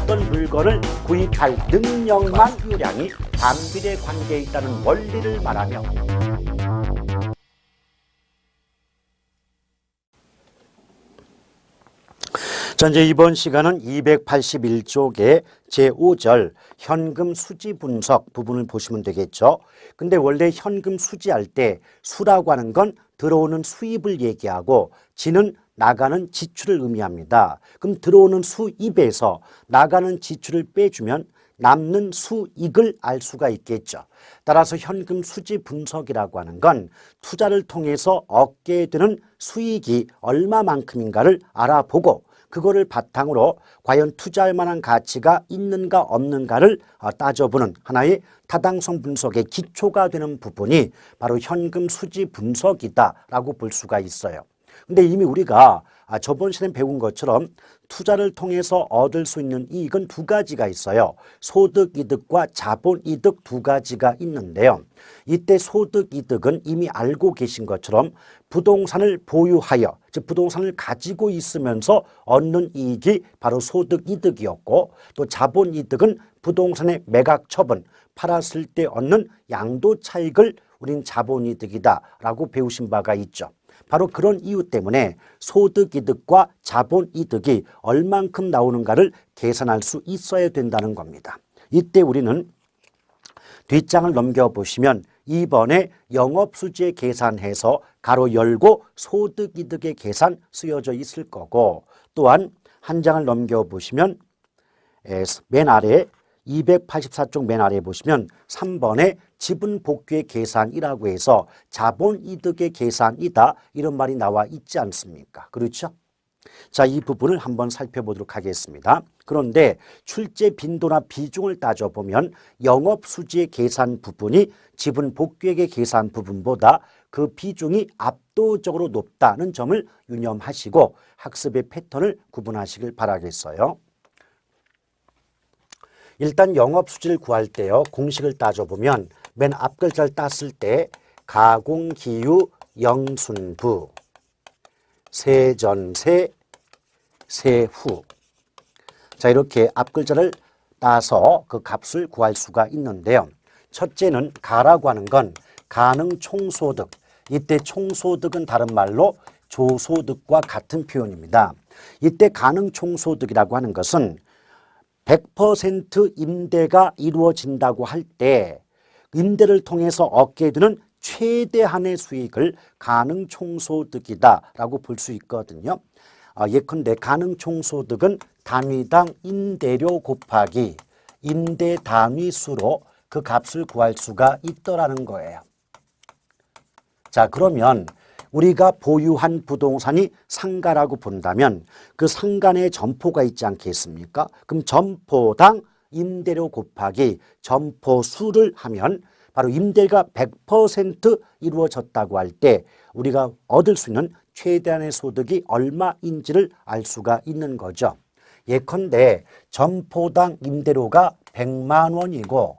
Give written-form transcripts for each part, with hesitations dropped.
어떤 물건을 구입할 능력만 수요량이 반비례 관계에 있다는 원리를 말하며 자, 이제 이번 시간은 281쪽의 제5절 현금 수지 분석 부분을 보시면 되겠죠. 근데 원래 현금 수지할 때 수라고 하는 건 들어오는 수입을 얘기하고 지는 나가는 지출을 의미합니다. 그럼 들어오는 수입에서 나가는 지출을 빼주면 남는 수익을 알 수가 있겠죠. 따라서 현금 수지 분석이라고 하는 건 투자를 통해서 얻게 되는 수익이 얼마만큼인가를 알아보고 그거를 바탕으로 과연 투자할 만한 가치가 있는가 없는가를 따져보는 하나의 타당성 분석의 기초가 되는 부분이 바로 현금 수지 분석이다라고 볼 수가 있어요. 근데 이미 우리가 저번 시간에 배운 것처럼 투자를 통해서 얻을 수 있는 이익은 두 가지가 있어요. 소득이득과 자본이득 두 가지가 있는데요. 이때 소득이득은 이미 알고 계신 것처럼 부동산을 보유하여, 즉 부동산을 가지고 있으면서 얻는 이익이 바로 소득이득이었고 또 자본이득은 부동산의 매각 처분, 팔았을 때 얻는 양도 차익을 우린 자본이득이다라고 배우신 바가 있죠. 바로 그런 이유 때문에 소득이득과 자본이득이 얼만큼 나오는가를 계산할 수 있어야 된다는 겁니다. 이때 우리는 뒷장을 넘겨보시면 2번에 영업수지의 계산해서 가로 열고 소득이득의 계산 쓰여져 있을 거고 또한 한 장을 넘겨보시면 맨 아래 284쪽 맨 아래에 보시면 3번에 지분 복귀의 계산이라고 해서 자본이득의 계산이다 이런 말이 나와 있지 않습니까? 그렇죠? 자, 이 부분을 한번 살펴보도록 하겠습니다. 그런데 출제 빈도나 비중을 따져보면 영업수지의 계산 부분이 지분 복귀액의 계산 부분보다 그 비중이 압도적으로 높다는 점을 유념하시고 학습의 패턴을 구분하시길 바라겠어요. 일단 영업수지를 구할 때요. 공식을 따져보면 맨 앞글자를 땄을 때 가공기유 영순부 세전세 세후 자 이렇게 앞글자를 따서 그 값을 구할 수가 있는데요. 첫째는 가라고 하는 건 가능총소득 이때 총소득은 다른 말로 조소득과 같은 표현입니다. 이때 가능총소득이라고 하는 것은 100% 임대가 이루어진다고 할 때 임대를 통해서 얻게 되는 최대한의 수익을 가능총소득이다라고 볼 수 있거든요. 예컨대 가능총소득은 단위당 임대료 곱하기 임대 단위수로 그 값을 구할 수가 있더라는 거예요. 자, 그러면 우리가 보유한 부동산이 상가라고 본다면 그 상가 내에 점포가 있지 않겠습니까? 그럼 점포당 임대료 곱하기 점포수를 하면 바로 임대가 100% 이루어졌다고 할 때 우리가 얻을 수 있는 최대한의 소득이 얼마인지를 알 수가 있는 거죠. 예컨대 점포당 임대료가 100만 원이고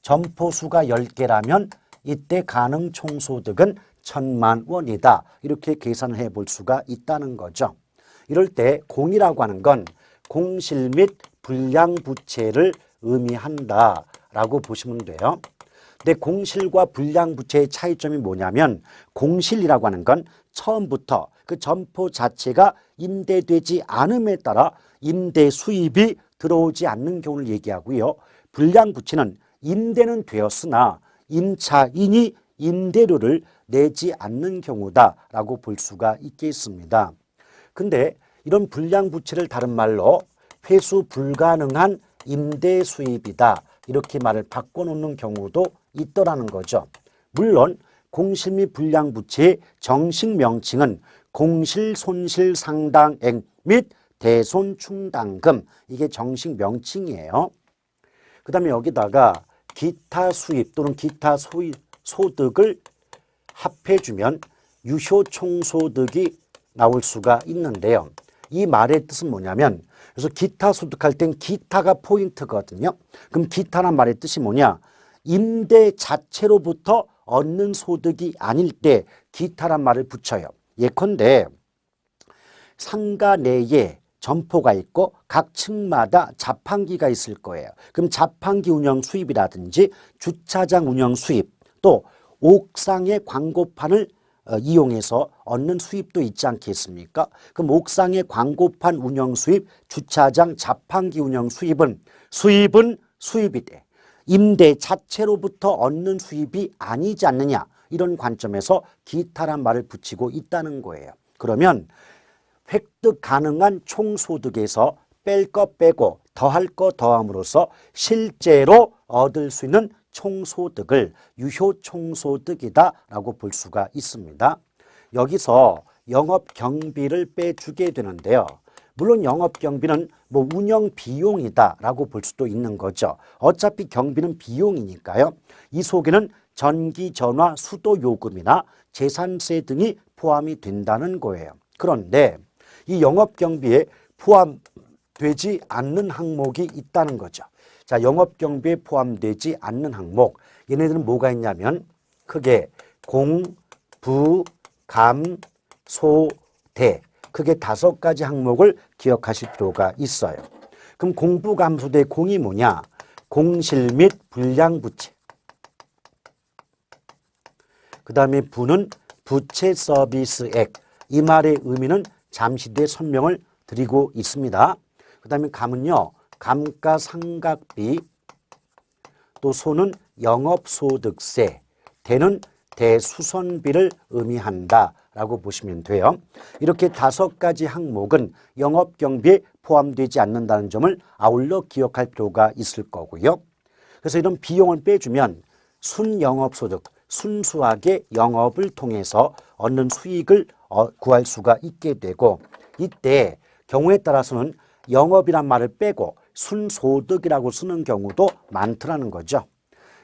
점포수가 10개라면 이때 가능총소득은 1000만 원이다. 이렇게 계산을 해볼 수가 있다는 거죠. 이럴 때 공이라고 하는 건 공실 및 불량부채를 의미한다라고 보시면 돼요. 근데 공실과 불량부채의 차이점이 뭐냐면 공실이라고 하는 건 처음부터 그 점포 자체가 임대되지 않음에 따라 임대 수입이 들어오지 않는 경우를 얘기하고요. 불량부채는 임대는 되었으나 임차인이 임대료를 내지 않는 경우다라고 볼 수가 있겠습니다. 근데 이런 불량부채를 다른 말로 회수 불가능한 임대 수입이다 이렇게 말을 바꿔놓는 경우도 있더라는 거죠. 물론 공실 및 불량부채의 정식 명칭은 공실손실상당액 및 대손충당금 이게 정식 명칭이에요. 그 다음에 여기다가 기타 수입 또는 기타 소득을 합해주면 유효총소득이 나올 수가 있는데요. 이 말의 뜻은 뭐냐면 그래서 기타 소득할 땐 기타가 포인트거든요. 그럼 기타란 말의 뜻이 뭐냐? 임대 자체로부터 얻는 소득이 아닐 때 기타란 말을 붙여요. 예컨대 상가 내에 점포가 있고 각 층마다 자판기가 있을 거예요. 그럼 자판기 운영 수입이라든지 주차장 운영 수입, 또 옥상의 광고판을 이용해서 얻는 수입도 있지 않겠습니까? 그럼 옥상의 광고판 운영 수입, 주차장 자판기 운영 수입은 수입이 돼. 임대 자체로부터 얻는 수입이 아니지 않느냐, 이런 관점에서 기타란 말을 붙이고 있다는 거예요. 그러면 획득 가능한 총소득에서 뺄 거 빼고 더할 거 더함으로써 실제로 얻을 수 있는 총소득을 유효총소득이다라고 볼 수가 있습니다. 여기서 영업경비를 빼주게 되는데요. 물론 영업경비는 뭐 운영 비용이다라고 볼 수도 있는 거죠. 어차피 경비는 비용이니까요. 이 속에는 전기, 전화, 수도 요금이나 재산세 등이 포함이 된다는 거예요. 그런데 이 영업경비에 포함되지 않는 항목이 있다는 거죠. 자, 영업경비에 포함되지 않는 항목, 얘네들은 뭐가 있냐면 크게 공, 부, 감, 소, 대, 크게 5가지 항목을 기억하실 필요가 있어요. 그럼 공부감소대 공이 뭐냐? 공실 및 불량부채. 그 다음에 부는 부채 서비스액. 이 말의 의미는 잠시 뒤에 설명을 드리고 있습니다. 그 다음에 감은요, 감가상각비, 또 소는 영업소득세, 대는 대수선비를 의미한다라고 보시면 돼요. 이렇게 5가지 항목은 영업경비에 포함되지 않는다는 점을 아울러 기억할 필요가 있을 거고요. 그래서 이런 비용을 빼주면 순영업소득, 순수하게 영업을 통해서 얻는 수익을 구할 수가 있게 되고, 이때 경우에 따라서는 영업이란 말을 빼고 순소득이라고 쓰는 경우도 많더라는 거죠.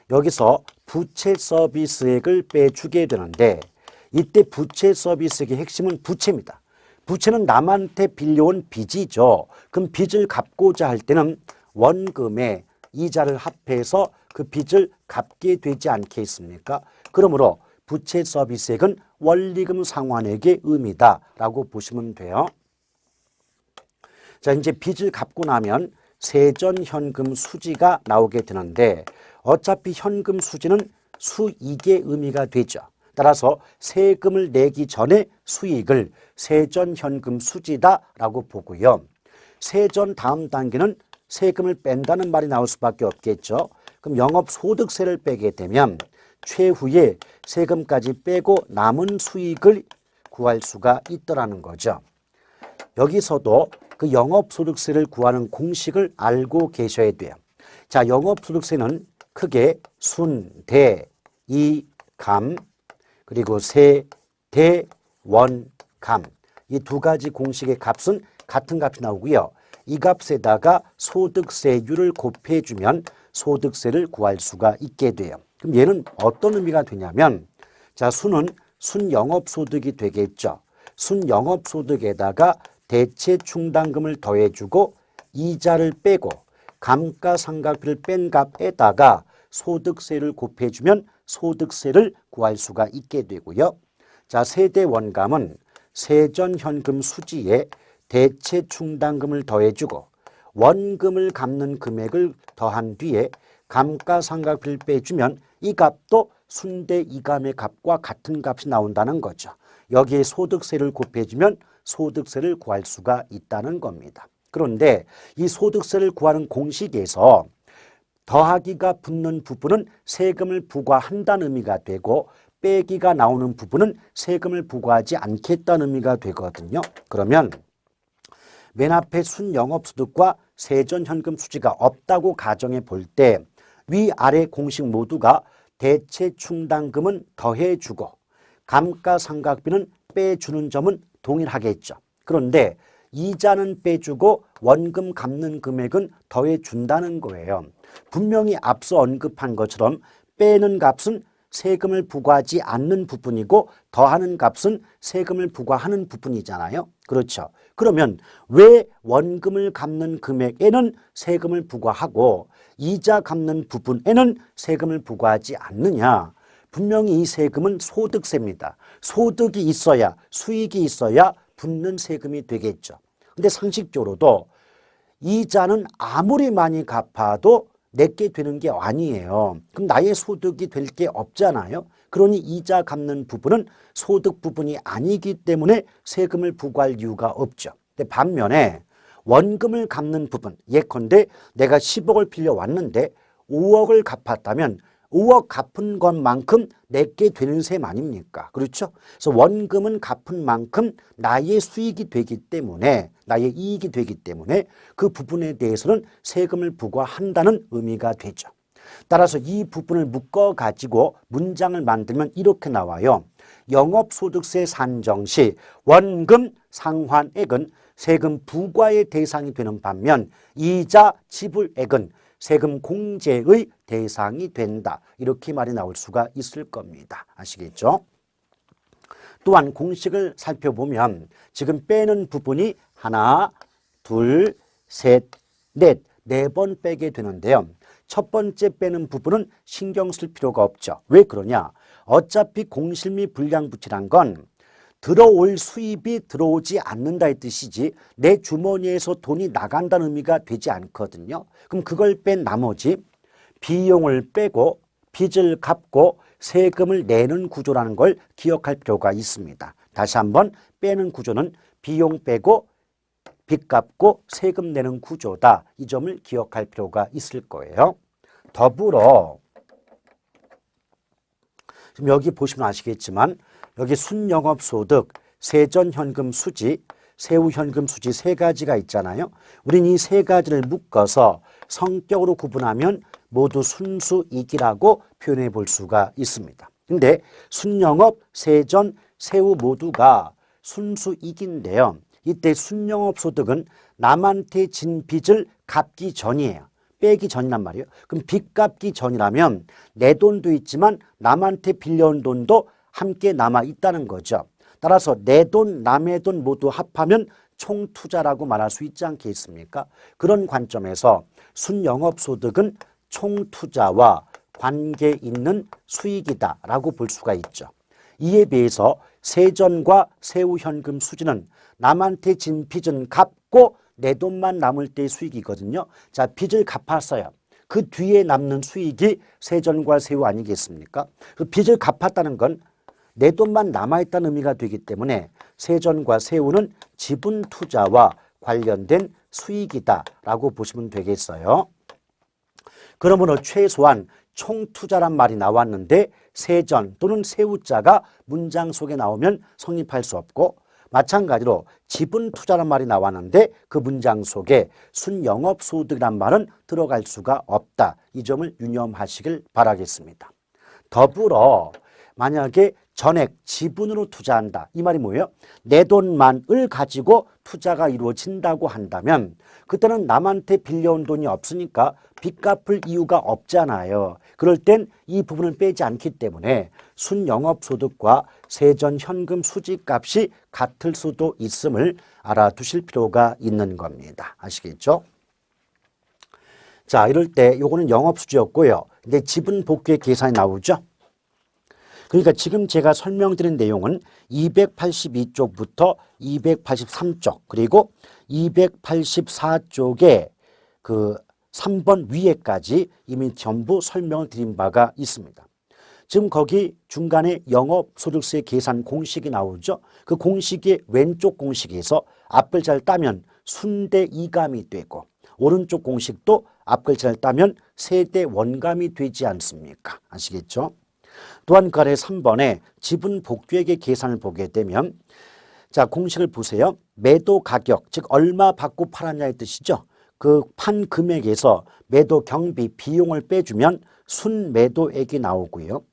여기서 부채 서비스액을 빼주게 되는데, 이때 부채 서비스액의 핵심은 부채입니다. 부채는 남한테 빌려온 빚이죠. 그럼 빚을 갚고자 할 때는 원금에 이자를 합해서 그 빚을 갚게 되지 않겠습니까? 그러므로 부채 서비스액은 원리금 상환액의 의미다라고 보시면 돼요. 자, 이제 빚을 갚고 나면 세전 현금 수지가 나오게 되는데, 어차피 현금 수지는 수익의 의미가 되죠. 따라서 세금을 내기 전에 수익을 세전 현금 수지다라고 보고요. 세전 다음 단계는 세금을 뺀다는 말이 나올 수밖에 없겠죠. 그럼 영업소득세를 빼게 되면 최후에 세금까지 빼고 남은 수익을 구할 수가 있더라는 거죠. 여기서도 그 영업소득세를 구하는 공식을 알고 계셔야 돼요. 자, 영업소득세는 크게 순, 대, 이, 감, 그리고 세, 대, 원, 감. 이 2가지 공식의 값은 같은 값이 나오고요. 이 값에다가 소득세율을 곱해주면 소득세를 구할 수가 있게 돼요. 그럼 얘는 어떤 의미가 되냐면, 자, 순은 순영업소득이 되겠죠. 순영업소득에다가 대체 충당금을 더해주고 이자를 빼고 감가상각비를 뺀 값에다가 소득세를 곱해주면 소득세를 구할 수가 있게 되고요. 자, 세대 원감은 세전현금 수지에 대체 충당금을 더해주고 원금을 갚는 금액을 더한 뒤에 감가상각비를 빼주면 이 값도 순대 이감의 값과 같은 값이 나온다는 거죠. 여기에 소득세를 곱해주면 소득세를 구할 수가 있다는 겁니다. 그런데 이 소득세를 구하는 공식에서 더하기가 붙는 부분은 세금을 부과한다는 의미가 되고, 빼기가 나오는 부분은 세금을 부과하지 않겠다는 의미가 되거든요. 그러면 맨 앞에 순영업소득과 세전현금 수지가 없다고 가정해 볼 때 위아래 공식 모두가 대체 충당금은 더해주고 감가상각비는 빼주는 점은 동일하겠죠. 그런데 이자는 빼주고 원금 갚는 금액은 더해준다는 거예요. 분명히 앞서 언급한 것처럼 빼는 값은 세금을 부과하지 않는 부분이고 더하는 값은 세금을 부과하는 부분이잖아요. 그렇죠. 그러면 왜 원금을 갚는 금액에는 세금을 부과하고 이자 갚는 부분에는 세금을 부과하지 않느냐? 분명히 이 세금은 소득세입니다. 소득이 있어야, 수익이 있어야 붙는 세금이 되겠죠. 근데 상식적으로도 이자는 아무리 많이 갚아도 내게 되는 게 아니에요. 그럼 나의 소득이 될 게 없잖아요. 그러니 이자 갚는 부분은 소득 부분이 아니기 때문에 세금을 부과할 이유가 없죠. 근데 반면에 원금을 갚는 부분, 예컨대 내가 10억을 빌려왔는데 5억을 갚았다면 5억 갚은 것만큼 내게 되는 셈 아닙니까? 그렇죠? 그래서 원금은 갚은 만큼 나의 수익이 되기 때문에, 나의 이익이 되기 때문에 그 부분에 대해서는 세금을 부과한다는 의미가 되죠. 따라서 이 부분을 묶어가지고 문장을 만들면 이렇게 나와요. 영업소득세 산정 시 원금 상환액은 세금 부과의 대상이 되는 반면 이자 지불액은 세금 공제의 대상이 된다. 이렇게 말이 나올 수가 있을 겁니다. 아시겠죠? 또한 공식을 살펴보면 지금 빼는 부분이 하나, 둘, 셋, 넷, 네 번 빼게 되는데요. 첫 번째 빼는 부분은 신경 쓸 필요가 없죠. 왜 그러냐? 어차피 공실 및 불량부채란 건 들어올 수입이 들어오지 않는다 의 뜻이지 내 주머니에서 돈이 나간다는 의미가 되지 않거든요. 그럼 그걸 뺀 나머지 비용을 빼고 빚을 갚고 세금을 내는 구조라는 걸 기억할 필요가 있습니다. 다시 한번 빼는 구조는 비용 빼고 빚 갚고 세금 내는 구조다. 이 점을 기억할 필요가 있을 거예요. 더불어 지금 여기 보시면 아시겠지만 여기 순영업소득, 세전현금 수지, 세후현금 수지 세 가지가 있잖아요. 우린 이 세 가지를 묶어서 성격으로 구분하면 모두 순수이익이라고 표현해 볼 수가 있습니다. 근데 순영업, 세전, 세후 모두가 순수이익인데요. 이때 순영업소득은 남한테 진 빚을 갚기 전이에요. 빼기 전이란 말이에요. 그럼 빚 갚기 전이라면 내 돈도 있지만 남한테 빌려온 돈도 함께 남아 있다는 거죠. 따라서 내 돈, 남의 돈 모두 합하면 총투자라고 말할 수 있지 않겠습니까? 그런 관점에서 순영업소득은 총투자와 관계 있는 수익이다라고 볼 수가 있죠. 이에 비해서 세전과 세후현금 수지는 남한테 진 빚은 갚고 내 돈만 남을 때의 수익이거든요. 자, 빚을 갚았어요. 그 뒤에 남는 수익이 세전과 세후 아니겠습니까? 그 빚을 갚았다는 건 내 돈만 남아있다는 의미가 되기 때문에 세전과 세후는 지분 투자와 관련된 수익이다라고 보시면 되겠어요. 그러므로 최소한 총투자란 말이 나왔는데 세전 또는 세후자가 문장 속에 나오면 성립할 수 없고 마찬가지로 지분 투자란 말이 나왔는데 그 문장 속에 순영업소득이란 말은 들어갈 수가 없다. 이 점을 유념하시길 바라겠습니다. 더불어 만약에 전액 지분으로 투자한다. 이 말이 뭐예요? 내 돈만을 가지고 투자가 이루어진다고 한다면 그때는 남한테 빌려온 돈이 없으니까 빚 갚을 이유가 없잖아요. 그럴 땐 이 부분을 빼지 않기 때문에 순영업소득과 세전현금 수지값이 같을 수도 있음을 알아두실 필요가 있는 겁니다. 아시겠죠? 자, 이럴 때 요거는 영업수지였고요. 근데 지분 복귀의 계산이 나오죠? 그러니까 지금 제가 설명드린 내용은 282쪽부터 283쪽 그리고 284쪽에 그 3번 위에까지 이미 전부 설명을 드린 바가 있습니다. 지금 거기 중간에 영업소득세 계산 공식이 나오죠. 그 공식의 왼쪽 공식에서 앞글자를 따면 순대 이감이 되고 오른쪽 공식도 앞글자를 따면 세대 원감이 되지 않습니까? 아시겠죠? 또한 그 아래 3번에 지분 복귀액의 계산을 보게 되면 자, 공식을 보세요. 매도 가격, 즉 얼마 받고 팔았냐의 뜻이죠. 그 판 금액에서 매도 경비 비용을 빼주면 순매도액이 나오고요.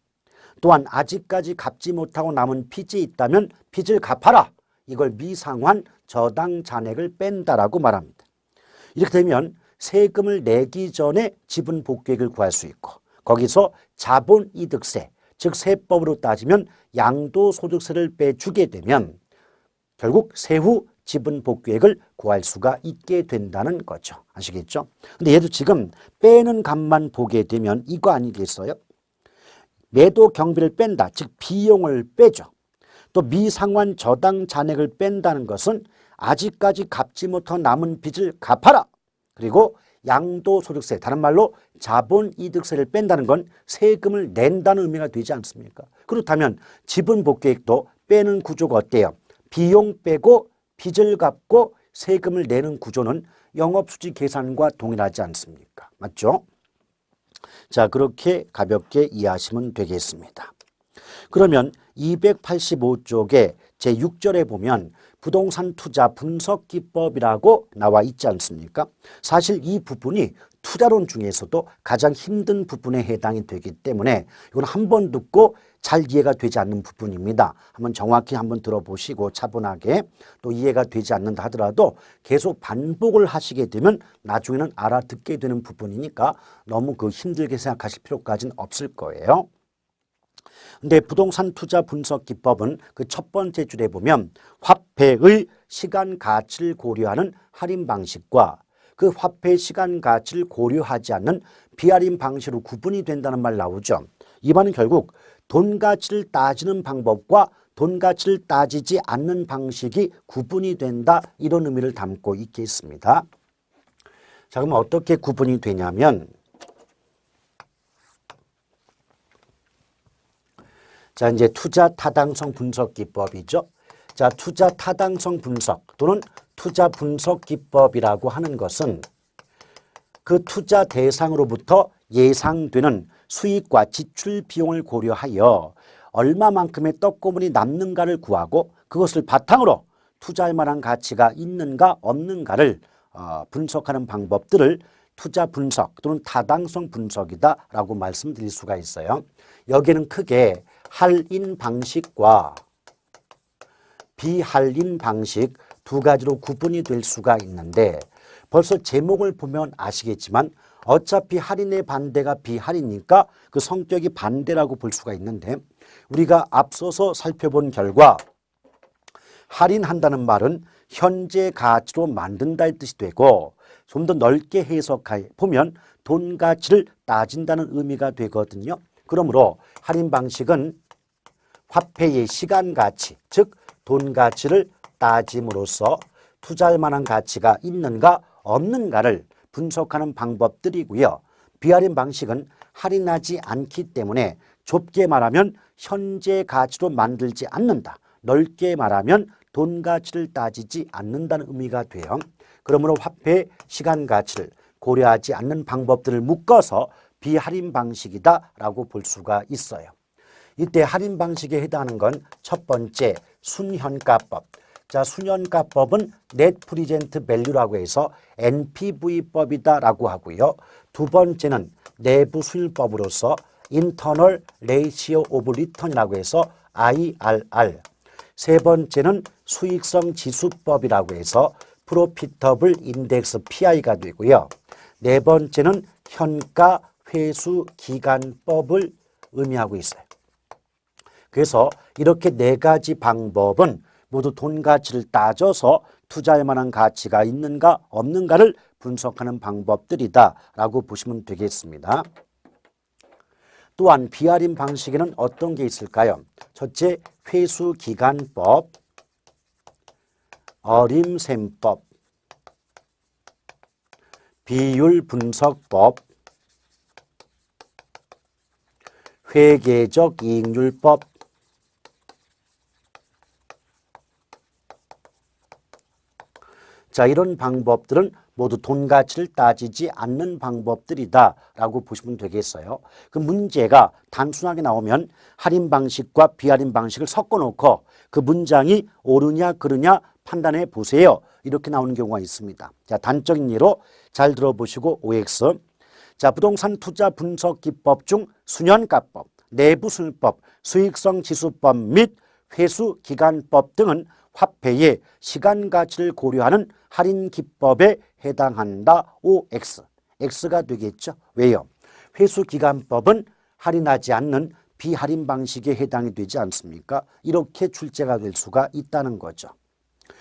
또한 아직까지 갚지 못하고 남은 빚이 있다면 빚을 갚아라. 이걸 미상환 저당 잔액을 뺀다라고 말합니다. 이렇게 되면 세금을 내기 전에 지분 복귀액을 구할 수 있고 거기서 자본이득세, 즉 세법으로 따지면 양도소득세를 빼주게 되면 결국 세후 지분 복귀액을 구할 수가 있게 된다는 거죠. 아시겠죠? 근데 얘도 지금 빼는 값만 보게 되면 이거 아니겠어요? 매도 경비를 뺀다, 즉 비용을 빼죠. 또 미상환 저당 잔액을 뺀다는 것은 아직까지 갚지 못한 남은 빚을 갚아라. 그리고 양도소득세, 다른 말로 자본이득세를 뺀다는 건 세금을 낸다는 의미가 되지 않습니까? 그렇다면 지분복귀액도 빼는 구조가 어때요? 비용 빼고 빚을 갚고 세금을 내는 구조는 영업수지 계산과 동일하지 않습니까? 맞죠? 자, 그렇게 가볍게 이해하시면 되겠습니다. 그러면 285쪽에 제6절에 보면 부동산 투자 분석 기법이라고 나와 있지 않습니까? 사실 이 부분이 투자론 중에서도 가장 힘든 부분에 해당이 되기 때문에 이건 한번 듣고 잘 이해가 되지 않는 부분입니다. 한번 정확히 한번 들어보시고 차분하게, 또 이해가 되지 않는다 하더라도 계속 반복을 하시게 되면 나중에는 알아듣게 되는 부분이니까 너무 힘들게 생각하실 필요까지는 없을 거예요. 근데 부동산 투자 분석 기법은 그 첫 번째 줄에 보면 화폐의 시간 가치를 고려하는 할인 방식과 그 화폐의 시간 가치를 고려하지 않는 비할인 방식으로 구분이 된다는 말 나오죠. 이 말은 결국 돈 가치를 따지는 방법과 돈 가치를 따지지 않는 방식이 구분이 된다, 이런 의미를 담고 있겠습니다. 자, 그럼 어떻게 구분이 되냐면, 자, 이제 투자 타당성 분석 기법이죠. 자, 투자 타당성 분석 또는 투자 분석 기법이라고 하는 것은 그 투자 대상으로부터 예상되는 수익과 지출 비용을 고려하여 얼마만큼의 떡고물이 남는가를 구하고 그것을 바탕으로 투자할 만한 가치가 있는가 없는가를 분석하는 방법들을 투자 분석 또는 타당성 분석이다라고 말씀드릴 수가 있어요. 여기는 크게 할인 방식과 비할인 방식 두 가지로 구분이 될 수가 있는데, 벌써 제목을 보면 아시겠지만 어차피 할인의 반대가 비할인이니까 그 성격이 반대라고 볼 수가 있는데, 우리가 앞서서 살펴본 결과 할인한다는 말은 현재 가치로 만든다의 뜻이 되고, 좀 더 넓게 해석해 보면 돈 가치를 따진다는 의미가 되거든요. 그러므로 할인 방식은 화폐의 시간 가치, 즉 돈 가치를 따짐으로써 투자할 만한 가치가 있는가 없는가를 분석하는 방법들이고요. 비할인 방식은 할인하지 않기 때문에 좁게 말하면 현재 가치로 만들지 않는다, 넓게 말하면 돈 가치를 따지지 않는다는 의미가 돼요. 그러므로 화폐의 시간 가치를 고려하지 않는 방법들을 묶어서 비할인 방식이다라고 볼 수가 있어요. 이때 할인 방식에 해당하는 건 첫 번째 순현가법. 자, 순현가법은 넷 프리젠트 밸류라고 해서 NPV법이다라고 하고요. 두 번째는 내부 수율법으로서 인터널 레이시오 오브 리턴이라고 해서 IRR. 세 번째는 수익성 지수법이라고 해서 프로피터블 인덱스 PI가 되고요. 네 번째는 현가 회수 기간법을 의미하고 있어요. 그래서 이렇게 네 가지 방법은 모두 돈 가치를 따져서 투자할 만한 가치가 있는가 없는가를 분석하는 방법들이다라고 보시면 되겠습니다. 또한 비할인 방식에는 어떤 게 있을까요? 첫째, 회수기간법, 어림셈법, 비율분석법, 회계적 이익률법, 자, 이런 방법들은 모두 돈 가치를 따지지 않는 방법들이다라고 보시면 되겠어요. 그 문제가 단순하게 나오면 할인 방식과 비할인 방식을 섞어놓고 그 문장이 옳으냐 그르냐 판단해 보세요, 이렇게 나오는 경우가 있습니다. 자, 단적인 예로 잘 들어보시고 OX. 자, 부동산 투자 분석 기법 중 순현가법, 내부수율법, 수익성 지수법 및 회수기간법 등은 화폐의 시간 가치를 고려하는 할인 기법에 해당한다. OX. X가 되겠죠. 왜요? 회수기간법은 할인하지 않는 비할인 방식에 해당이 되지 않습니까? 이렇게 출제가 될 수가 있다는 거죠.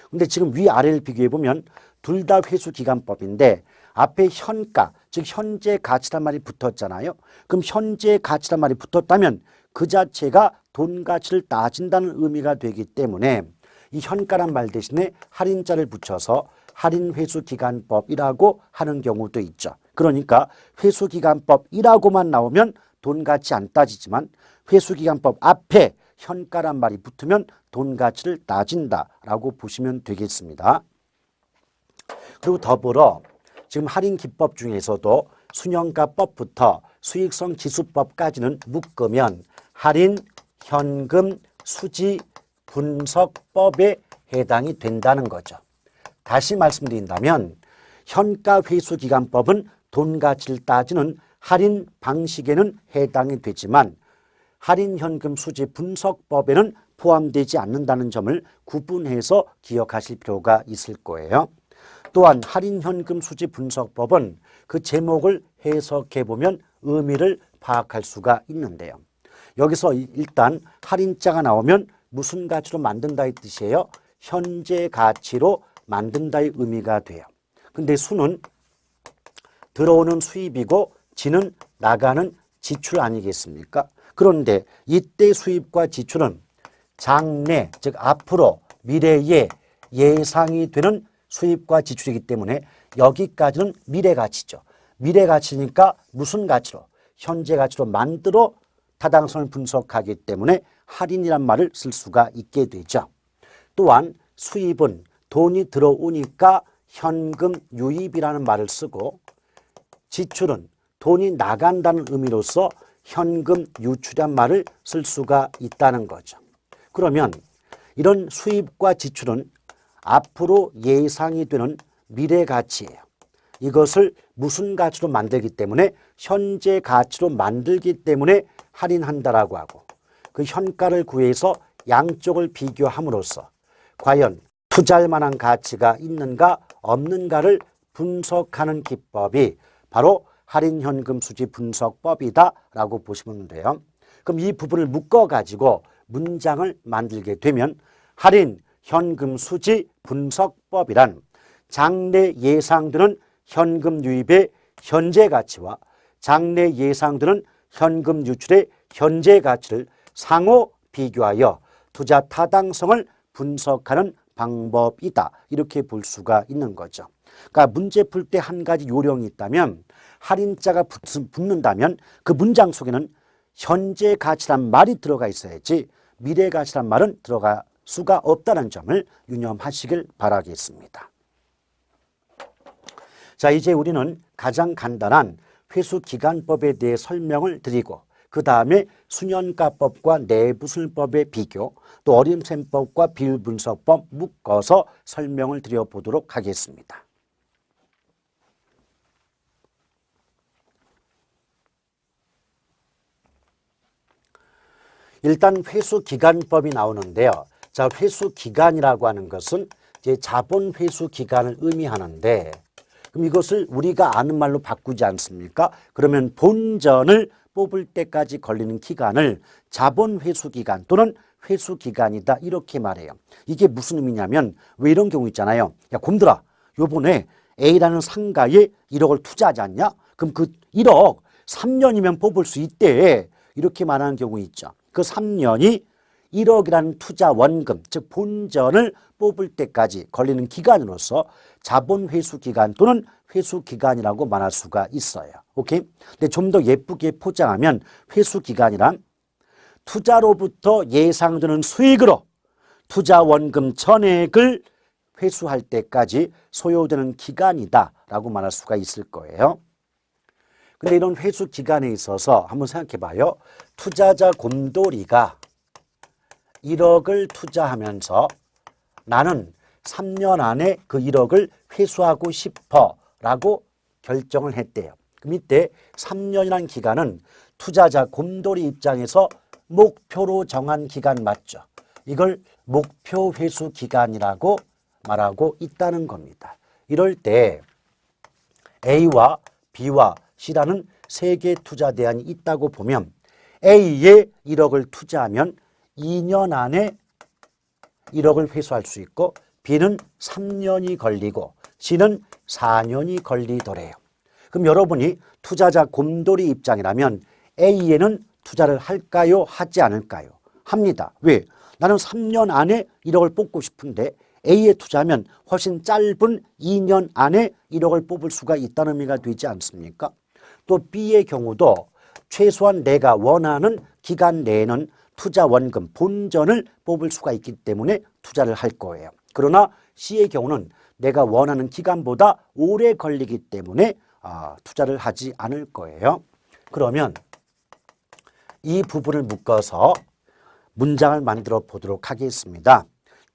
근데 지금 위아래를 비교해 보면 둘 다 회수기간법인데 앞에 현가, 즉 현재 가치란 말이 붙었잖아요. 그럼 현재 가치란 말이 붙었다면 그 자체가 돈 가치를 따진다는 의미가 되기 때문에 이 현가란 말 대신에 할인자를 붙여서 할인회수기간법이라고 하는 경우도 있죠. 그러니까 회수기간법이라고만 나오면 돈 가치 안 따지지만 회수기간법 앞에 현가란 말이 붙으면 돈 가치를 따진다라고 보시면 되겠습니다. 그리고 더불어 지금 할인기법 중에서도 순현가법부터 수익성 지수법까지는 묶으면 할인, 현금, 수지, 분석법에 해당이 된다는 거죠. 다시 말씀드린다면 현가회수기간법은 돈 가치를 따지는 할인 방식에는 해당이 되지만 할인, 현금, 수지, 분석법에는 포함되지 않는다는 점을 구분해서 기억하실 필요가 있을 거예요. 또한 할인, 현금, 수지, 분석법은 그 제목을 해석해 보면 의미를 파악할 수가 있는데요. 여기서 일단 할인자가 나오면 무슨 가치로 만든다의 뜻이에요? 현재 가치로 만든다의 의미가 돼요. 근데 수는 들어오는 수입이고 지는 나가는 지출 아니겠습니까? 그런데 이때 수입과 지출은 장래, 즉 앞으로 미래에 예상이 되는 수입과 지출이기 때문에 여기까지는 미래 가치죠. 미래 가치니까 무슨 가치로? 현재 가치로 만들어 타당성을 분석하기 때문에 할인이란 말을 쓸 수가 있게 되죠. 또한 수입은 돈이 들어오니까 현금 유입이라는 말을 쓰고 지출은 돈이 나간다는 의미로서 현금 유출이란 말을 쓸 수가 있다는 거죠. 그러면 이런 수입과 지출은 앞으로 예상이 되는 미래 가치예요. 이것을 무슨 가치로 만들기 때문에 현재 가치로 만들기 때문에 할인한다라고 하고 그 현가를 구해서 양쪽을 비교함으로써 과연 투자할 만한 가치가 있는가 없는가를 분석하는 기법이 바로 할인 현금 수지 분석법이다라고 보시면 돼요. 그럼 이 부분을 묶어가지고 문장을 만들게 되면 할인 현금 수지 분석법이란 장래 예상되는 현금 유입의 현재 가치와 장래 예상되는 현금 유출의 현재 가치를 상호 비교하여 투자 타당성을 분석하는 방법이다. 이렇게 볼 수가 있는 거죠. 그러니까 문제 풀 때 한 가지 요령이 있다면 할인자가 붙는다면 그 문장 속에는 현재 가치란 말이 들어가 있어야지 미래 가치란 말은 들어갈 수가 없다는 점을 유념하시길 바라겠습니다. 자, 이제 우리는 가장 간단한 회수기간법에 대해 설명을 드리고 그 다음에 순현가법과 내부술법의 비교, 또 어림셈법과 비율분석법 묶어서 설명을 드려보도록 하겠습니다. 일단 회수기간법이 나오는데요. 자, 회수기간이라고 하는 것은 이제 자본 회수기간을 의미하는데 그럼 이것을 우리가 아는 말로 바꾸지 않습니까? 그러면 본전을 뽑을 때까지 걸리는 기간을 자본 회수기간 또는 회수기간이다 이렇게 말해요. 이게 무슨 의미냐면 왜 이런 경우 있잖아요. 야 곰들아 요번에 A라는 상가에 1억을 투자하지 않냐? 그럼 그 1억 3년이면 뽑을 수 있대. 이렇게 말하는 경우 있죠. 그 3년이 1억이라는 투자 원금, 즉 본전을 뽑을 때까지 걸리는 기간으로서 자본 회수 기간 또는 회수 기간이라고 말할 수가 있어요. 오케이? 근데 좀 더 예쁘게 포장하면 회수 기간이란 투자로부터 예상되는 수익으로 투자 원금 전액을 회수할 때까지 소요되는 기간이다라고 말할 수가 있을 거예요. 근데 이런 회수 기간에 있어서 한번 생각해 봐요. 투자자 곰돌이가 1억을 투자하면서 나는 3년 안에 그 1억을 회수하고 싶어 라고 결정을 했대요. 그럼 이때 3년이라는 기간은 투자자 곰돌이 입장에서 목표로 정한 기간 맞죠? 이걸 목표 회수 기간이라고 말하고 있다는 겁니다. 이럴 때 A와 B와 C라는 세 개 투자 대안이 있다고 보면 A에 1억을 투자하면 2년 안에 1억을 회수할 수 있고 B는 3년이 걸리고 C는 4년이 걸리더래요. 그럼 여러분이 투자자 곰돌이 입장이라면 A에는 투자를 할까요? 하지 않을까요? 합니다. 왜? 나는 3년 안에 1억을 뽑고 싶은데 A에 투자하면 훨씬 짧은 2년 안에 1억을 뽑을 수가 있다는 의미가 되지 않습니까? 또 B의 경우도 최소한 내가 원하는 기간 내에는 투자 원금, 본전을 뽑을 수가 있기 때문에 투자를 할 거예요. 그러나 C의 경우는 내가 원하는 기간보다 오래 걸리기 때문에 투자를 하지 않을 거예요. 그러면 이 부분을 묶어서 문장을 만들어 보도록 하겠습니다.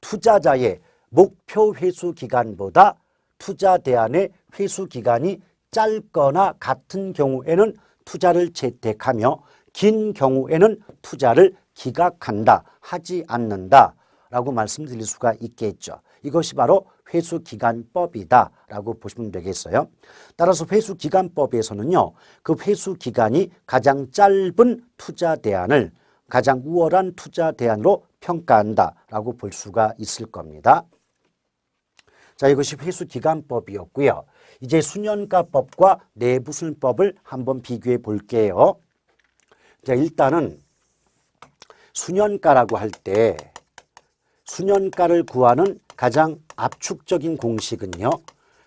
투자자의 목표 회수 기간보다 투자 대안의 회수 기간이 짧거나 같은 경우에는 투자를 재택하며 긴 경우에는 투자를 기각한다, 하지 않는다 라고 말씀드릴 수가 있겠죠. 이것이 바로 회수기간법이다 라고 보시면 되겠어요. 따라서 회수기간법에서는요, 그 회수기간이 가장 짧은 투자 대안을 가장 우월한 투자 대안으로 평가한다 라고 볼 수가 있을 겁니다. 자, 이것이 회수기간법이었고요. 이제 수년가법과 내부순법을 한번 비교해 볼게요. 자, 일단은 수년가라고 할 때 수년가를 구하는 가장 압축적인 공식은요,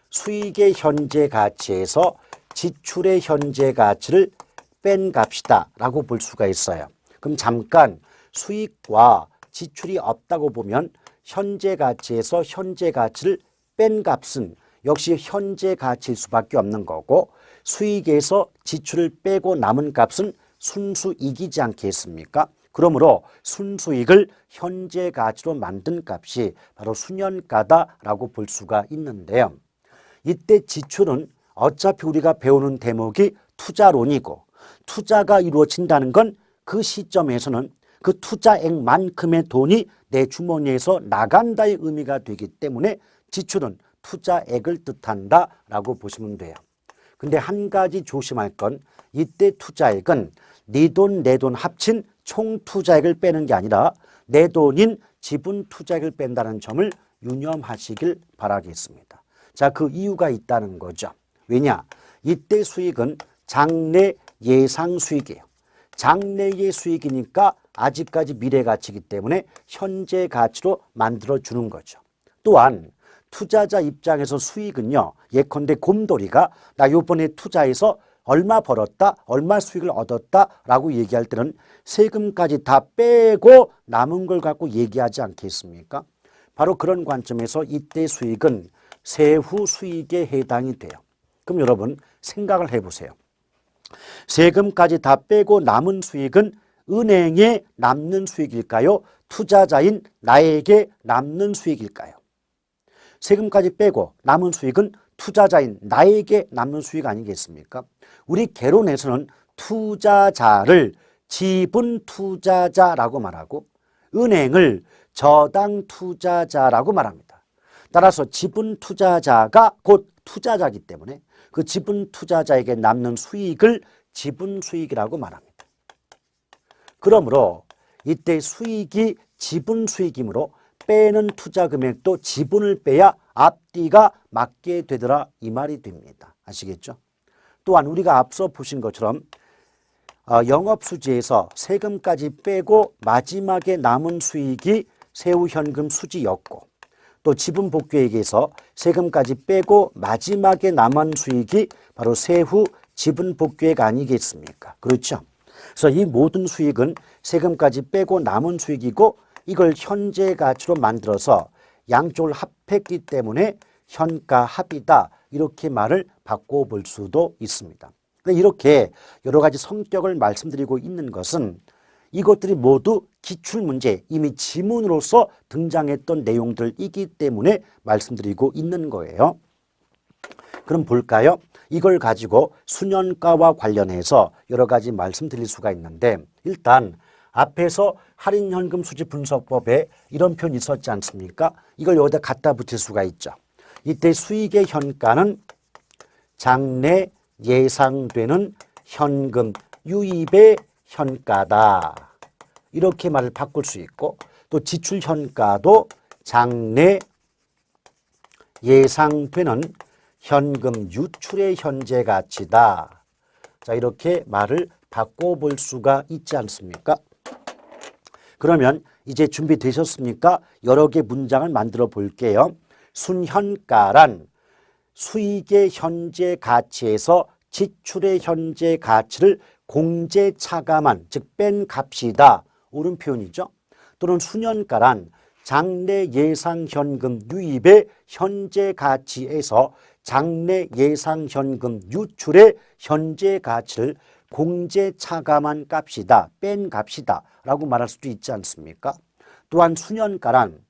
수익의 현재 가치에서 지출의 현재 가치를 뺀 값이다 라고 볼 수가 있어요. 그럼 잠깐 수익과 지출이 없다고 보면 현재 가치에서 현재 가치를 뺀 값은 역시 현재 가치일 수밖에 없는 거고, 수익에서 지출을 빼고 남은 값은 순수이익이지 않겠습니까? 그러므로 순수익을 현재 가치로 만든 값이 바로 수년가다라고 볼 수가 있는데요. 이때 지출은 어차피 우리가 배우는 대목이 투자론이고, 투자가 이루어진다는 건 그 시점에서는 그 투자액만큼의 돈이 내 주머니에서 나간다의 의미가 되기 때문에 지출은 투자액을 뜻한다라고 보시면 돼요. 근데 한 가지 조심할 건, 이때 투자액은 네 돈, 내 돈 합친 총 투자액을 빼는 게 아니라 내 돈인 지분 투자액을 뺀다는 점을 유념하시길 바라겠습니다. 자, 그 이유가 있다는 거죠. 왜냐? 이때 수익은 장래 예상 수익이에요. 장래의 수익이니까 아직까지 미래 가치이기 때문에 현재 가치로 만들어주는 거죠. 또한 투자자 입장에서 수익은요, 예컨대 곰돌이가 나 요번에 투자해서 얼마 벌었다, 얼마 수익을 얻었다 라고 얘기할 때는 세금까지 다 빼고 남은 걸 갖고 얘기하지 않겠습니까? 바로 그런 관점에서 이때 수익은 세후 수익에 해당이 돼요. 그럼 여러분 생각을 해보세요. 세금까지 다 빼고 남은 수익은 은행에 남는 수익일까요? 투자자인 나에게 남는 수익일까요? 세금까지 빼고 남은 수익은 투자자인 나에게 남는 수익 아니겠습니까? 우리 개론에서는 투자자를 지분 투자자라고 말하고 은행을 저당 투자자라고 말합니다. 따라서 지분 투자자가 곧 투자자이기 때문에 그 지분 투자자에게 남는 수익을 지분 수익이라고 말합니다. 그러므로 이때 수익이 지분 수익이므로 빼는 투자 금액도 지분을 빼야 앞뒤가 맞게 되더라 이 말이 됩니다. 아시겠죠? 또한 우리가 앞서 보신 것처럼 영업수지에서 세금까지 빼고 마지막에 남은 수익이 세후 현금 수지였고, 또 지분 복귀액에서 세금까지 빼고 마지막에 남은 수익이 바로 세후 지분 복귀액 아니겠습니까? 그렇죠? 그래서 이 모든 수익은 세금까지 빼고 남은 수익이고, 이걸 현재 가치로 만들어서 양쪽을 합했기 때문에 현가합이다 이렇게 말을 바꿔볼 수도 있습니다. 이렇게 여러 가지 성격을 말씀드리고 있는 것은 이것들이 모두 기출문제, 이미 지문으로서 등장했던 내용들이기 때문에 말씀드리고 있는 거예요. 그럼 볼까요? 이걸 가지고 수년가와 관련해서 여러 가지 말씀드릴 수가 있는데, 일단 앞에서 할인현금 수지 분석법에 이런 표현이 있었지 않습니까? 이걸 여기다 갖다 붙일 수가 있죠. 이때 수익의 현가는 장래 예상되는 현금 유입의 현가다. 이렇게 말을 바꿀 수 있고, 또 지출 현가도 장래 예상되는 현금 유출의 현재 가치다. 자, 이렇게 말을 바꿔볼 수가 있지 않습니까? 그러면 이제 준비되셨습니까? 여러 개 문장을 만들어 볼게요. 순현가란 수익의 현재 가치에서 지출의 현재 가치를 공제 차감한, 즉 뺀 값이다. 옳은 표현이죠. 또는 순현가란 장래 예상 현금 유입의 현재 가치에서 장래 예상 현금 유출의 현재 가치를 공제 차감한 값이다, 뺀 값이다 라고 말할 수도 있지 않습니까? 또한 순현가란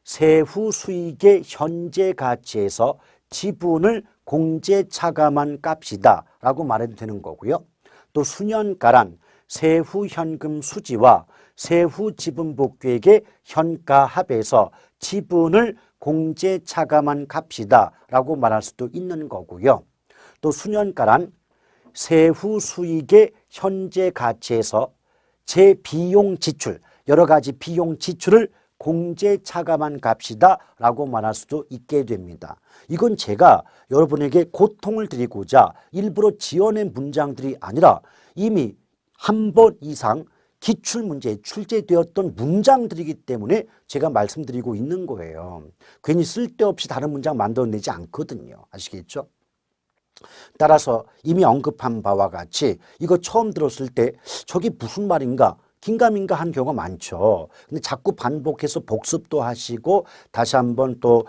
세후 수익의 현재 가치에서 지분을 공제 차감한 값이다 라고 말해도 되는 거고요. 또 순현가란 세후 현금 수지와 세후 지분 복귀액의 현가 합에서 지분을 공제 차감한 값이다 라고 말할 수도 있는 거고요. 또 순현가란 세후 수익의 현재 가치에서 제 비용 지출, 여러 가지 비용 지출을 공제 차감한 값이다 라고 말할 수도 있게 됩니다. 이건 제가 여러분에게 고통을 드리고자 일부러 지어낸 문장들이 아니라 이미 한 번 이상 기출문제에 출제되었던 문장들이기 때문에 제가 말씀드리고 있는 거예요. 괜히 쓸데없이 다른 문장 만들어내지 않거든요. 아시겠죠? 따라서 이미 언급한 바와 같이 이거 처음 들었을 때 저게 무슨 말인가? 긴가민가 한 경우가 많죠. 근데 자꾸 반복해서 복습도 하시고 다시 한번 또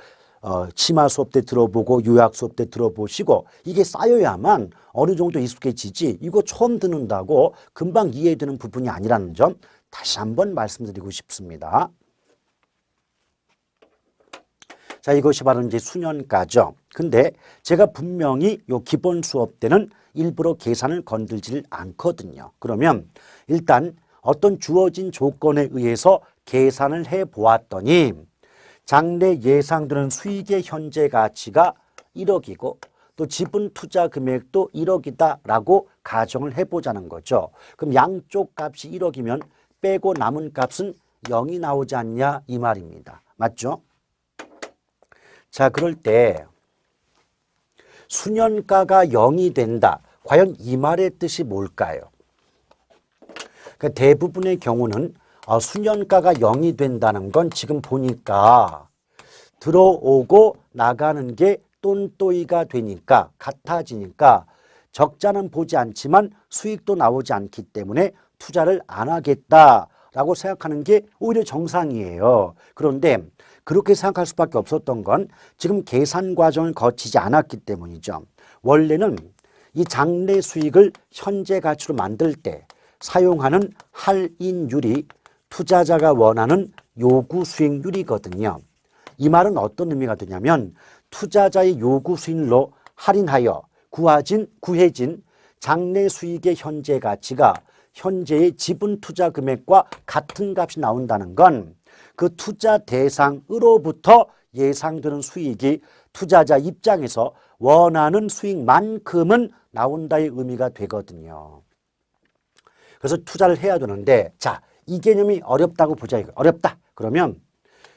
치마 수업 때 들어보고 요약 수업 때 들어보시고 이게 쌓여야만 어느 정도 익숙해지지 이거 처음 듣는다고 금방 이해되는 부분이 아니라는 점 다시 한번 말씀드리고 싶습니다. 자, 이것이 바로 이제 수년가죠. 근데 제가 분명히 요 기본 수업 때는 일부러 계산을 건들지를 않거든요. 그러면 일단 어떤 주어진 조건에 의해서 계산을 해 보았더니 장래 예상되는 수익의 현재 가치가 1억이고 또 지분 투자 금액도 1억이다 라고 가정을 해보자는 거죠. 그럼 양쪽 값이 1억이면 빼고 남은 값은 0이 나오지 않냐 이 말입니다. 맞죠? 자, 그럴 때 수년가가 0이 된다. 과연 이 말의 뜻이 뭘까요? 그러니까 대부분의 경우는 수년가가 0이 된다는 건 지금 보니까 들어오고 나가는 게 똔또이가 되니까 같아지니까 적자는 보지 않지만 수익도 나오지 않기 때문에 투자를 안 하겠다라고 생각하는 게 오히려 정상이에요. 그런데 그렇게 생각할 수밖에 없었던 건 지금 계산 과정을 거치지 않았기 때문이죠. 원래는 이 장래 수익을 현재 가치로 만들 때 사용하는 할인율이 투자자가 원하는 요구 수익률이거든요. 이 말은 어떤 의미가 되냐면 투자자의 요구 수익률로 할인하여 구해진 장래 수익의 현재 가치가 현재의 지분 투자 금액과 같은 값이 나온다는 건 그 투자 대상으로부터 예상되는 수익이 투자자 입장에서 원하는 수익만큼은 나온다의 의미가 되거든요. 그래서 투자를 해야 되는데 자, 이 개념이 어렵다고 보자. 어렵다. 그러면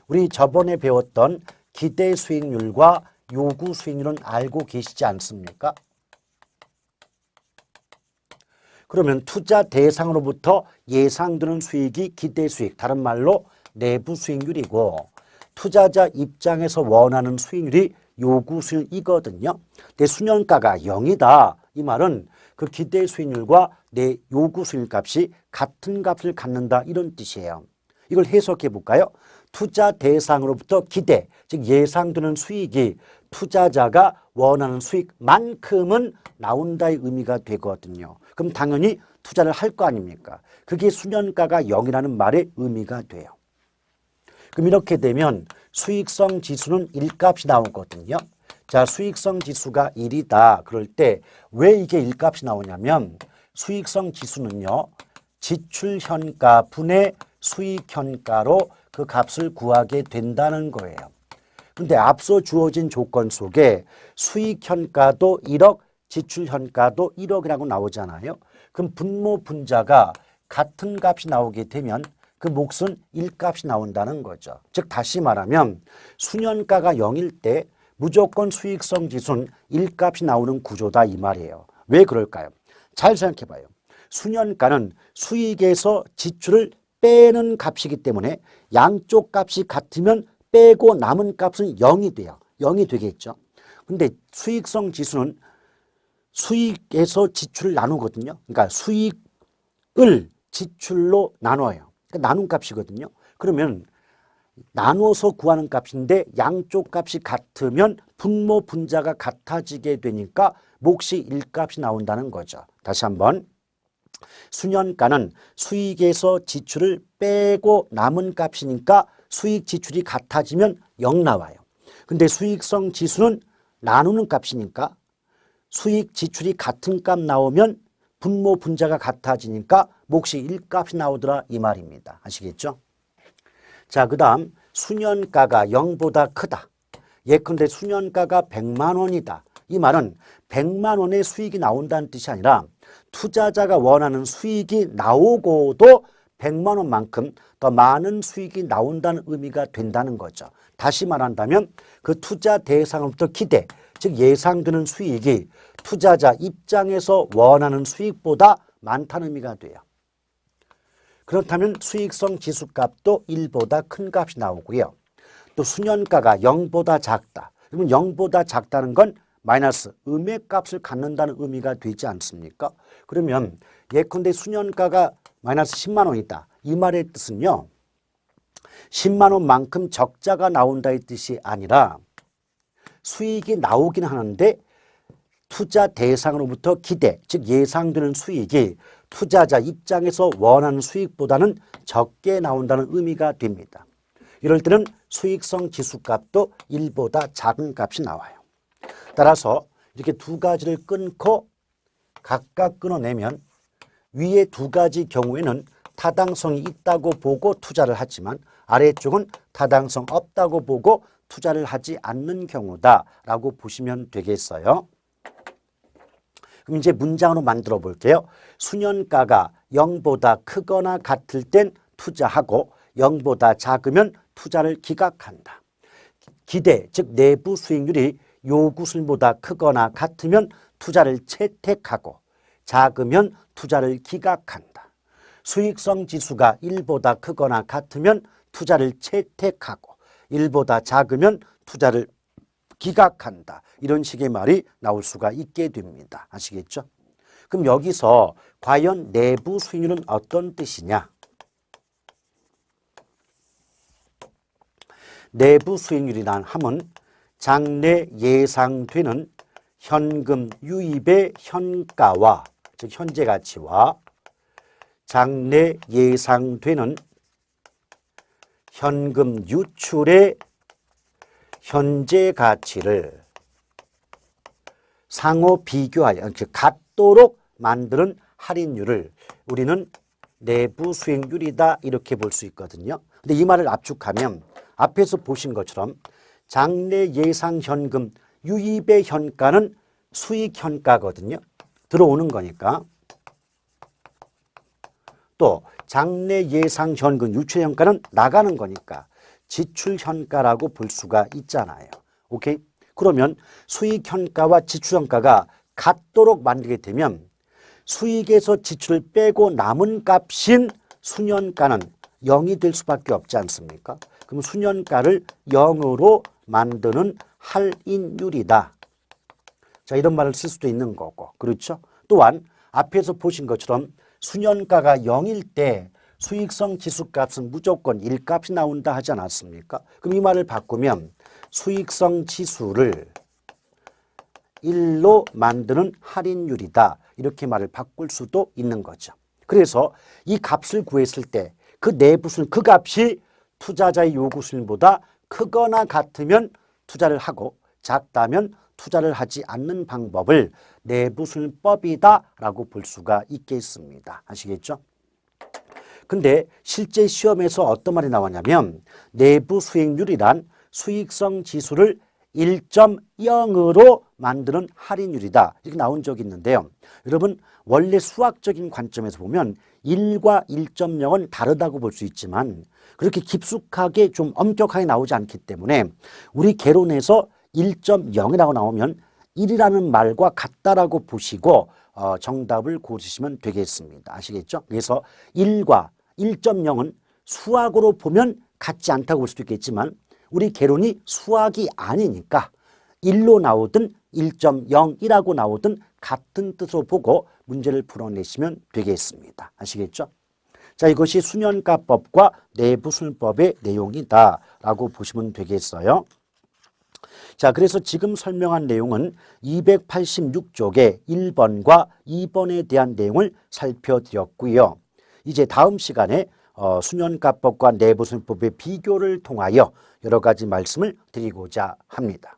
우리 저번에 배웠던 기대 수익률과 요구 수익률은 알고 계시지 않습니까? 그러면 투자 대상으로부터 예상되는 수익이 기대 수익, 다른 말로 내부 수익률이고 투자자 입장에서 원하는 수익률이 요구 수익률이거든요. 내 수년가가 0이다. 이 말은 그 기대 수익률과 내 요구 수익률 값이 같은 값을 갖는다 이런 뜻이에요. 이걸 해석해 볼까요? 투자 대상으로부터 기대, 즉 예상되는 수익이 투자자가 원하는 수익만큼은 나온다의 의미가 되거든요. 그럼 당연히 투자를 할 거 아닙니까? 그게 수년가가 0이라는 말의 의미가 돼요. 그럼 이렇게 되면 수익성 지수는 1값이 나오거든요. 자, 수익성 지수가 1이다. 그럴 때 왜 이게 1값이 나오냐면 수익성 지수는요. 지출 현가 분의 수익 현가로 그 값을 구하게 된다는 거예요. 근데 앞서 주어진 조건 속에 수익 현가도 1억, 지출 현가도 1억이라고 나오잖아요. 그럼 분모 분자가 같은 값이 나오게 되면 그 몫은 1값이 나온다는 거죠. 즉 다시 말하면 수년가가 0일 때 무조건 수익성 지수는 1값이 나오는 구조다 이 말이에요. 왜 그럴까요? 잘 생각해 봐요. 수년가는 수익에서 지출을 빼는 값이기 때문에 양쪽 값이 같으면 빼고 남은 값은 0이 돼요. 0이 되겠죠. 근데 수익성 지수는 수익에서 지출을 나누거든요. 그러니까 수익을 지출로 나눠요. 그러니까 나눈 값이거든요. 그러면 나눠서 구하는 값인데 양쪽 값이 같으면 분모 분자가 같아지게 되니까 몫이 일값이 나온다는 거죠. 다시 한번. 순현가는 수익에서 지출을 빼고 남은 값이니까 수익 지출이 같아지면 0 나와요. 근데 수익성 지수는 나누는 값이니까 수익 지출이 같은 값 나오면 분모 분자가 같아지니까 몫이 일값이 나오더라 이 말입니다. 아시겠죠? 자, 그 다음 순현가가 0보다 크다. 예컨대 순현가가 100만 원이다. 이 말은 100만 원의 수익이 나온다는 뜻이 아니라 투자자가 원하는 수익이 나오고도 100만 원만큼 더 많은 수익이 나온다는 의미가 된다는 거죠. 다시 말한다면 그 투자 대상으로부터 기대, 즉 예상되는 수익이 투자자 입장에서 원하는 수익보다 많다는 의미가 돼요. 그렇다면 수익성 지수값도 1보다 큰 값이 나오고요. 또 순현가가 0보다 작다. 그러면 0보다 작다는 건 마이너스 음액값을 갖는다는 의미가 되지 않습니까? 그러면 예컨대 순현가가 마이너스 10만 원이다. 이 말의 뜻은요. 10만 원만큼 적자가 나온다의 뜻이 아니라 수익이 나오긴 하는데 투자 대상으로부터 기대, 즉 예상되는 수익이 투자자 입장에서 원하는 수익보다는 적게 나온다는 의미가 됩니다. 이럴 때는 수익성 지수값도 1보다 작은 값이 나와요. 따라서 이렇게 두 가지를 끊고 각각 끊어내면 위에 두 가지 경우에는 타당성이 있다고 보고 투자를 하지만 아래쪽은 타당성 없다고 보고 투자를 하지 않는 경우다라고 보시면 되겠어요. 그럼 이제 문장으로 만들어 볼게요. 순현가가 0보다 크거나 같을 땐 투자하고 0보다 작으면 투자를 기각한다. 기대, 즉 내부 수익률이 요구수보다 크거나 같으면 투자를 채택하고 작으면 투자를 기각한다. 수익성 지수가 1보다 크거나 같으면 투자를 채택하고 1보다 작으면 투자를 기각한다. 이런 식의 말이 나올 수가 있게 됩니다. 아시겠죠? 그럼 여기서 과연 내부 수익률은 어떤 뜻이냐? 내부 수익률이란 함은 장래 예상되는 현금 유입의 현가와 즉 현재 가치와 장래 예상되는 현금 유출의 현재 가치를 상호 비교하여 즉 같도록 만드는 할인율을 우리는 내부 수익률이다 이렇게 볼 수 있거든요. 근데 이 말을 압축하면 앞에서 보신 것처럼 장래 예상 현금 유입의 현가는 수익 현가거든요. 들어오는 거니까. 또 장래 예상 현금 유출 현가는 나가는 거니까 지출 현가라고 볼 수가 있잖아요. 오케이? 그러면 수익 현가와 지출 현가가 같도록 만들게 되면 수익에서 지출을 빼고 남은 값인 순현가는 0이 될 수밖에 없지 않습니까? 그럼 순현가를 0으로 만드는 할인율이다. 자, 이런 말을 쓸 수도 있는 거고. 그렇죠? 또한 앞에서 보신 것처럼 순현가가 0일 때 수익성 지수값은 무조건 1값이 나온다 하지 않았습니까? 그럼 이 말을 바꾸면 수익성 지수를 1로 만드는 할인율이다. 이렇게 말을 바꿀 수도 있는 거죠. 그래서 이 값을 구했을 때 그 내부수익, 그 값이 투자자의 요구수익보다 크거나 같으면 투자를 하고 작다면 투자를 하지 않는 방법을 내부수익법이다라고 볼 수가 있겠습니다. 아시겠죠? 근데 실제 시험에서 어떤 말이 나왔냐면 내부 수익률이란 수익성 지수를 1.0으로 만드는 할인율이다. 이렇게 나온 적이 있는데요. 여러분 원래 수학적인 관점에서 보면 1과 1.0은 다르다고 볼 수 있지만 그렇게 깊숙하게 좀 엄격하게 나오지 않기 때문에 우리 개론에서 1.0이라고 나오면 1이라는 말과 같다라고 보시고 정답을 고르시면 되겠습니다. 아시겠죠? 그래서 1과 1.0은 수학으로 보면 같지 않다고 볼 수도 있겠지만 우리 개론이 수학이 아니니까 1로 나오든 1.0이라고 나오든 같은 뜻으로 보고 문제를 풀어내시면 되겠습니다. 아시겠죠? 자, 이것이 수년가법과 내부술법의 내용이다 라고 보시면 되겠어요. 자, 그래서 지금 설명한 내용은 286쪽의 1번과 2번에 대한 내용을 살펴드렸고요. 이제 다음 시간에 수년가법과 내부술법의 비교를 통하여 여러 가지 말씀을 드리고자 합니다.